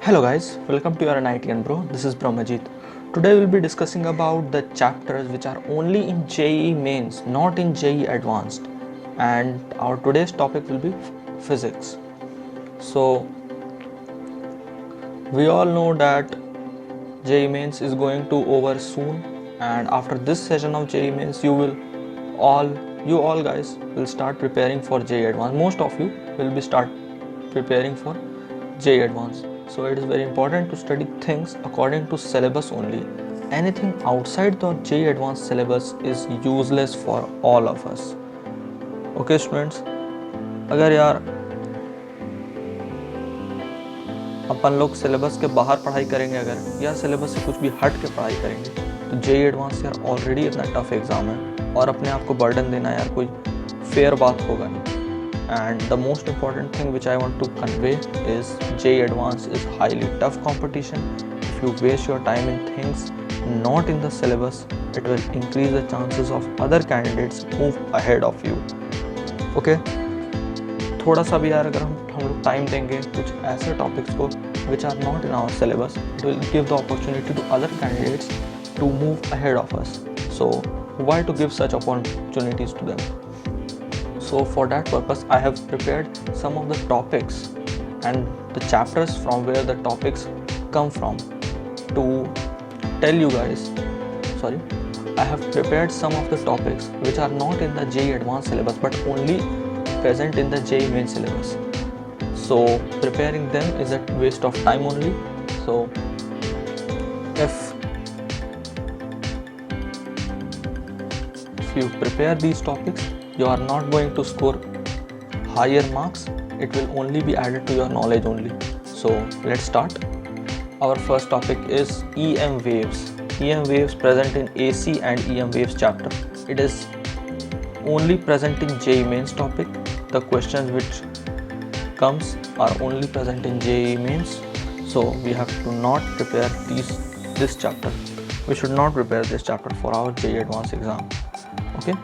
Hello guys, welcome to your NITN Bro. This is Brahmajit. Today we'll be discussing about the chapters which are only in JEE Mains, not in JEE Advanced. And our today's topic will be physics. So we all know that JEE Mains is going to over soon, and after this session of JEE Mains you all guys will start preparing for JEE Advanced. Most of you will be start preparing for JEE Advanced. So it is very important to study things according to syllabus only. Anything outside the JEE Advanced syllabus is useless for all of us. Okay students, अगर यार अपन लोग syllabus के बाहर पढ़ाई करेंगे अगर या syllabus से कुछ भी हट के पढ़ाई करेंगे तो JEE Advanced यार ऑलरेडी इतना टफ एग्ज़ाम है और अपने आप को बर्डन देना यार कोई फेयर बात होगा नहीं. And the most important thing which I want to convey is JEE Advanced is highly tough competition. If you waste your time in things not in the syllabus, it will increase the chances of other candidates move ahead of you. Okay? थोड़ा सा भी यार अगर हम लोग time देंगे कुछ ऐसे टॉपिक्स को which are not in our syllabus, it will give the opportunity to other candidates to move ahead of us. So why to give such opportunities to them? So for that purpose I have prepared some of the topics and the chapters from where the topics come from to tell you guys. I have prepared some of the topics which are not in the JEE Advanced syllabus but only present in the JEE Main syllabus. So preparing them is a waste of time only. So if you prepare these topics, you are not going to score higher marks. It will only be added to your knowledge only. So let's start. Our first topic is EM waves. EM waves present in AC and EM waves chapter. It is only present in JEE Mains topic. The questions which comes are only present in JEE Mains. So we have to not prepare this chapter. We should not prepare this chapter for our JEE Advanced exam. Okay.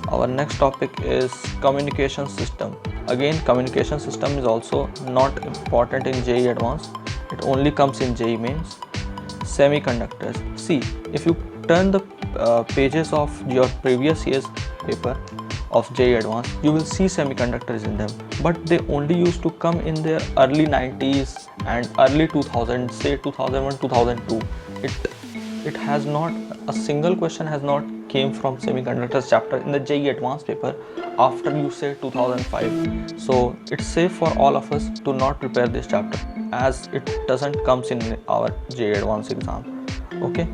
Our next topic is communication system. Again, communication system is also not important in JEE Advanced. It only comes in JEE Mains. Semiconductors. See, if you turn the pages of your previous year's paper of JEE Advanced, you will see semiconductors in them. But they only used to come in their early 90s and early 2000s, say 2001, 2002. It has not, a single question has not came from semiconductors chapter in the JEE Advanced paper after you say 2005. So it's safe for all of us to not prepare this chapter as it doesn't comes in our JEE Advanced exam. Okay.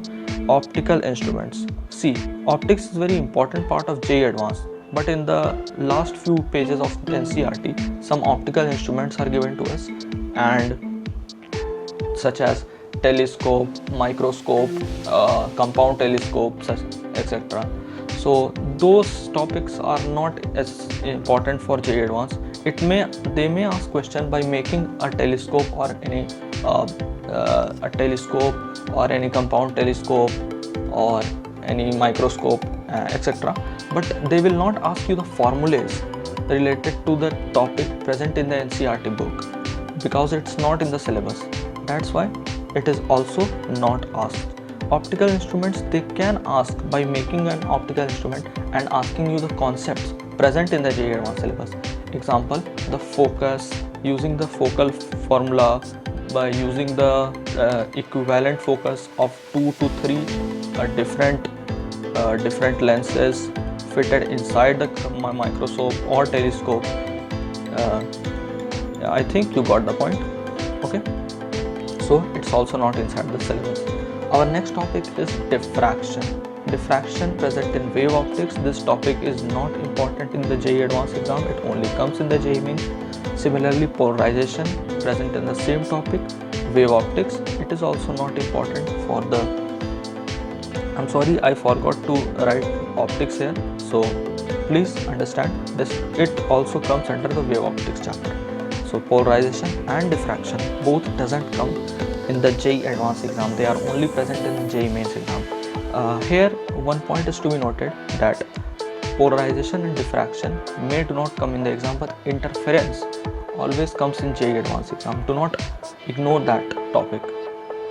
Optical instruments. See, optics is very important part of JEE Advanced, but in the last few pages of NCERT, some optical instruments are given to us, and such as telescope, microscope, compound telescopes, etc. So those topics are not as important for JEE Advanced. They may ask question by making a telescope or any compound telescope or any microscope, etc. But they will not ask you the formulas related to the topic present in the NCERT book because it's not in the syllabus. That's why it is also not asked. Optical instruments, they can ask by making an optical instrument and asking you the concepts present in the JEE Advanced syllabus. Example, the focus, using the focal formula, by using the equivalent focus of 2 to 3 different lenses fitted inside the microscope or telescope. I think you got the point. Okay. So it's also not inside the syllabus. Our next topic is diffraction. Diffraction present in wave optics. This topic is not important in the JEE Advanced exam. It only comes in the JEE Mains. Similarly, polarization present in the same topic, wave optics. It is also not important for the. I'm sorry, I forgot to write optics here. So please understand this. It also comes under the wave optics chapter. So polarization and diffraction both doesn't come in the JEE Advanced exam. They are only present in the JEE Mains exam. Here one point is to be noted that polarization and diffraction may do not come in the exam, but interference always comes in JEE Advanced exam. Do not ignore that topic.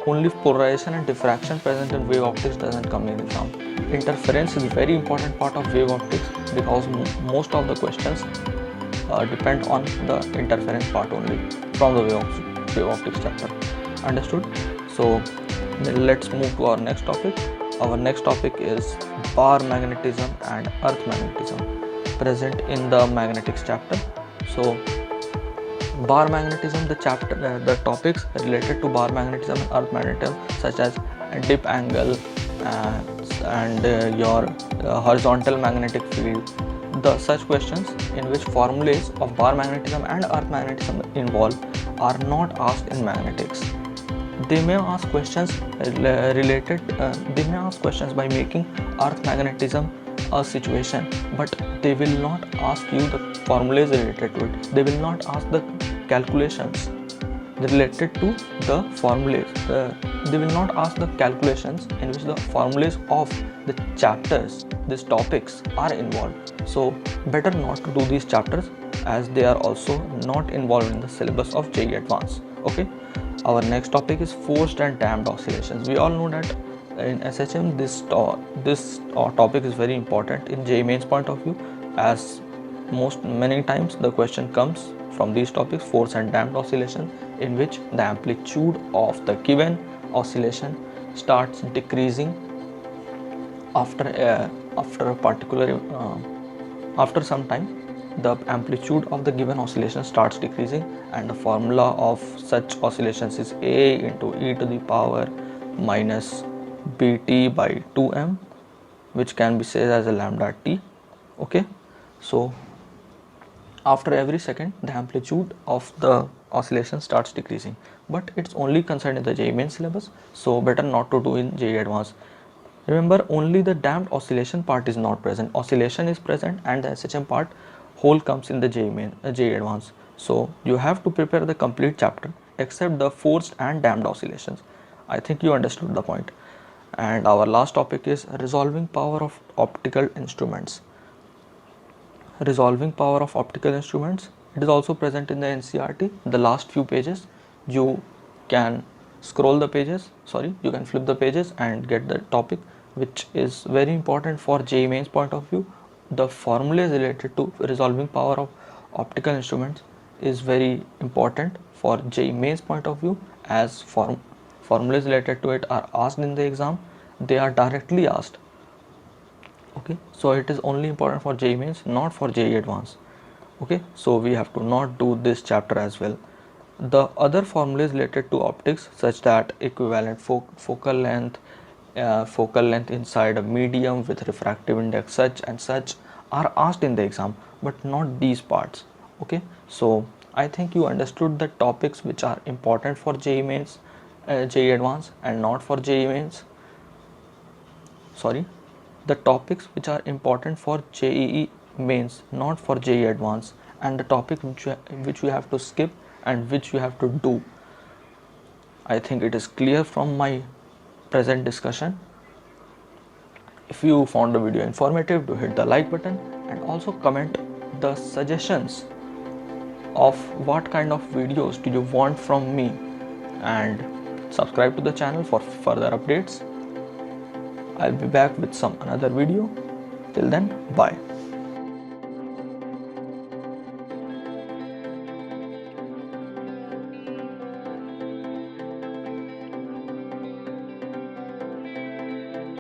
Only polarization and diffraction present in wave optics doesn't come in exam. Interference is a very important part of wave optics because most of the questions depend on the interference part only from the wave optics chapter. Understood? So let's move to our next topic. Our next topic is bar magnetism and earth magnetism present in the magnetics chapter. So bar magnetism, the topics related to bar magnetism and earth magnetism, such as dip angle and your horizontal magnetic field. Such questions in which formulas of bar magnetism and earth magnetism involved are not asked in magnetics. They may ask questions by making earth magnetism a situation, but they will not ask you the formulas related to it. They will not ask the calculations related to the formulas. They will not ask the calculations in which the formulas of the chapters, these topics are involved. So better not to do these chapters as they are also not involved in the syllabus of JEE Advanced. Okay. Our next topic is forced and damped oscillations. We all know that in SHM this topic is very important in JEE Mains point of view, as many times the question comes from these topics, force and damped oscillation, in which the amplitude of the given oscillation starts decreasing after some time. The amplitude of the given oscillation starts decreasing, and the formula of such oscillations is A into e to the power minus bt by 2m, which can be said as a lambda t. Okay, so after every second the amplitude of the oscillation starts decreasing, but it's only concerned in the JEE Main syllabus, so better not to do in JEE Advanced. Remember, only the damped oscillation part is not present. Oscillation is present and the SHM part whole comes in the JEE Advanced. So you have to prepare the complete chapter except the forced and damped oscillations. I think you understood the point. And our last topic is resolving power of optical instruments. Resolving power of optical instruments, it is also present in the NCERT. The last few pages, you can scroll the pages, you can flip the pages and get the topic, which is very important for JEE Mains point of view. The formulas related to resolving power of optical instruments is very important for JEE Mains point of view, as formulas related to it are asked in the exam. They are directly asked. Okay, so it is only important for JEE Mains, not for JEE Advanced. Okay, so we have to not do this chapter as well. The other formulas related to optics, such that equivalent focal length inside a medium with refractive index such and such, are asked in the exam, but not these parts. Okay, so I think you understood the topics which are important for JEE Mains, JEE Advanced, and not for JEE Mains. The topics which are important for JEE Mains, not for JEE Advanced, and the topic which you have to skip and which you have to do. I think it is clear from my present discussion. If you found the video informative, do hit the like button and also comment the suggestions of what kind of videos do you want from me, and subscribe to the channel for further updates. I'll be back with some another video. Till then, bye.